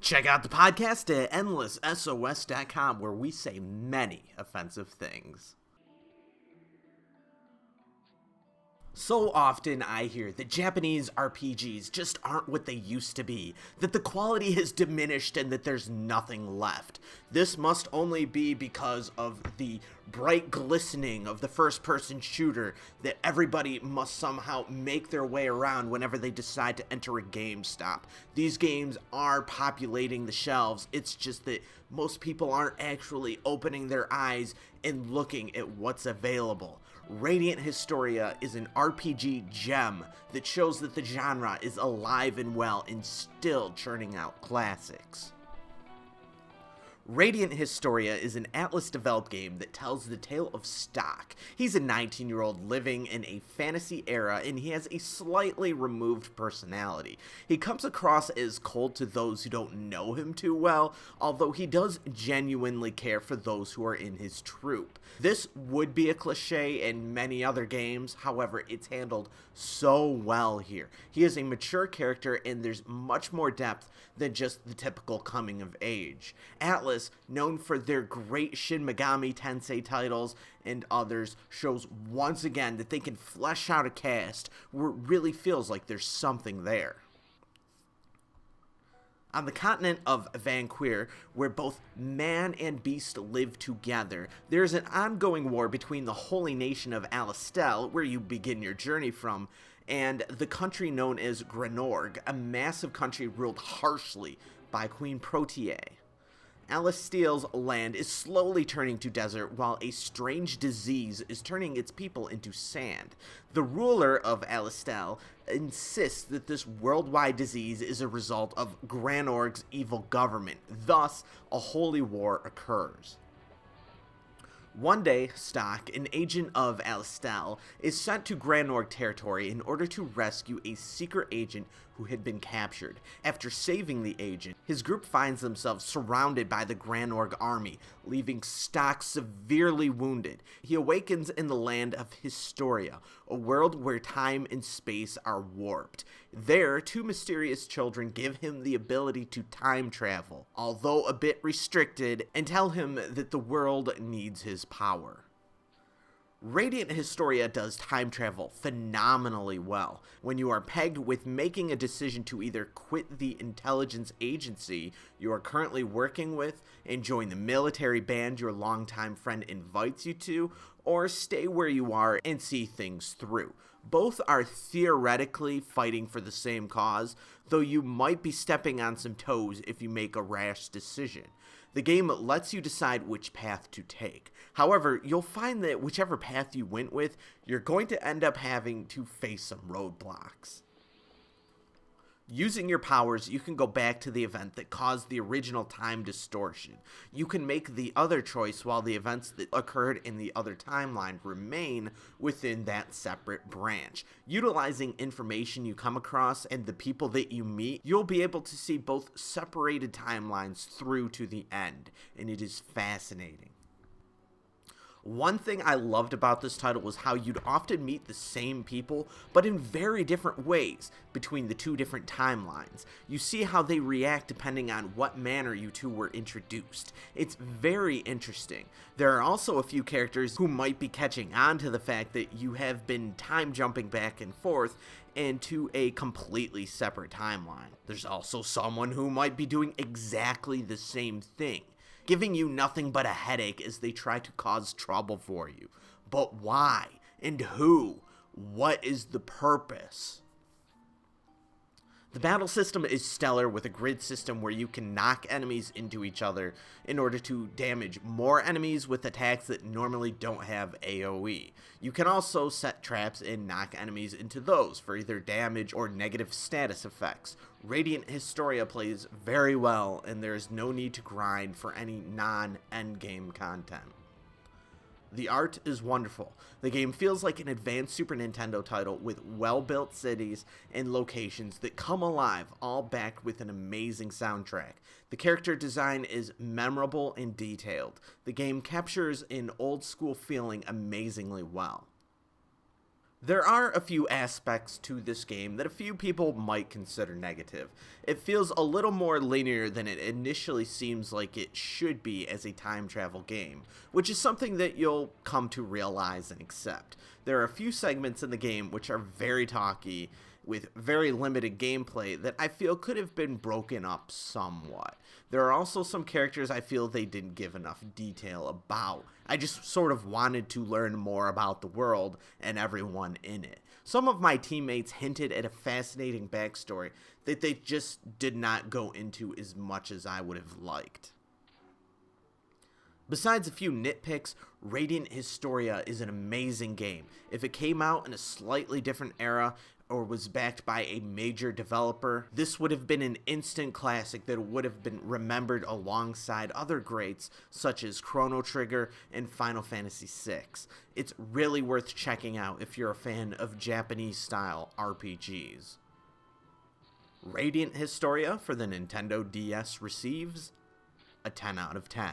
Check out the podcast at endlesssos.com, where we say many offensive things. So often I hear that Japanese RPGs just aren't what they used to be, that the quality has diminished and that there's nothing left. This must only be because of the bright glistening of the first-person shooter that everybody must somehow make their way around whenever they decide to enter a GameStop. These games are populating the shelves, it's just that most people aren't actually opening their eyes and looking at what's available. Radiant Historia is an RPG gem that shows that the genre is alive and well and still churning out classics. Radiant Historia is an Atlas-developed game that tells the tale of Stock. He's a 19-year-old living in a fantasy era, and he has a slightly removed personality. He comes across as cold to those who don't know him too well, although he does genuinely care for those who are in his troupe. This would be a cliche in many other games, however, it's handled so well here. He is a mature character, and there's much more depth than just the typical coming of age. Atlas, known for their great Shin Megami Tensei titles and others, shows once again that they can flesh out a cast where it really feels like there's something there. On the continent of Vanquir, where both man and beast live together, there is an ongoing war between the holy nation of Alistel, where you begin your journey from, and the country known as Grenorg, a massive country ruled harshly by Queen Protea. Alistel's land is slowly turning to desert, while a strange disease is turning its people into sand. The ruler of Alistel insists that this worldwide disease is a result of Grenorg's evil government. Thus, a holy war occurs. One day, Stock, an agent of Alistel, is sent to Grenorg territory in order to rescue a secret agent who had been captured. After saving the agent, his group finds themselves surrounded by the Grenorg army, leaving Stock severely wounded. He awakens in the land of Historia, a world where time and space are warped. There, two mysterious children give him the ability to time travel, although a bit restricted, and tell him that the world needs his power. Radiant Historia does time travel phenomenally well. When you are pegged with making a decision to either quit the intelligence agency you are currently working with and join the military band your longtime friend invites you to, or stay where you are and see things through. Both are theoretically fighting for the same cause, though you might be stepping on some toes if you make a rash decision. The game lets you decide which path to take. However, you'll find that whichever path you went with, you're going to end up having to face some roadblocks. Using your powers, you can go back to the event that caused the original time distortion. You can make the other choice while the events that occurred in the other timeline remain within that separate branch. Utilizing information you come across and the people that you meet, you'll be able to see both separated timelines through to the end, and it is fascinating. One thing I loved about this title was how you'd often meet the same people, but in very different ways between the two different timelines. You see how they react depending on what manner you two were introduced. It's very interesting. There are also a few characters who might be catching on to the fact that you have been time jumping back and forth into a completely separate timeline. There's also someone who might be doing exactly the same thing, giving you nothing but a headache as they try to cause trouble for you. But why? And who? What is the purpose? The battle system is stellar, with a grid system where you can knock enemies into each other in order to damage more enemies with attacks that normally don't have AoE. You can also set traps and knock enemies into those for either damage or negative status effects. Radiant Historia plays very well, and there is no need to grind for any non-endgame content. The art is wonderful. The game feels like an advanced Super Nintendo title with well-built cities and locations that come alive, all backed with an amazing soundtrack. The character design is memorable and detailed. The game captures an old-school feeling amazingly well. There are a few aspects to this game that a few people might consider negative. It feels a little more linear than it initially seems like it should be as a time travel game, which is something that you'll come to realize and accept. There are a few segments in the game which are very talky, with very limited gameplay that I feel could have been broken up somewhat. There are also some characters I feel they didn't give enough detail about. I just sort of wanted to learn more about the world and everyone in it. Some of my teammates hinted at a fascinating backstory that they just did not go into as much as I would have liked. Besides a few nitpicks, Radiant Historia is an amazing game. If it came out in a slightly different era or was backed by a major developer, this would have been an instant classic that would have been remembered alongside other greats such as Chrono Trigger and Final Fantasy VI. It's really worth checking out if you're a fan of Japanese-style RPGs. Radiant Historia for the Nintendo DS receives a 10 out of 10.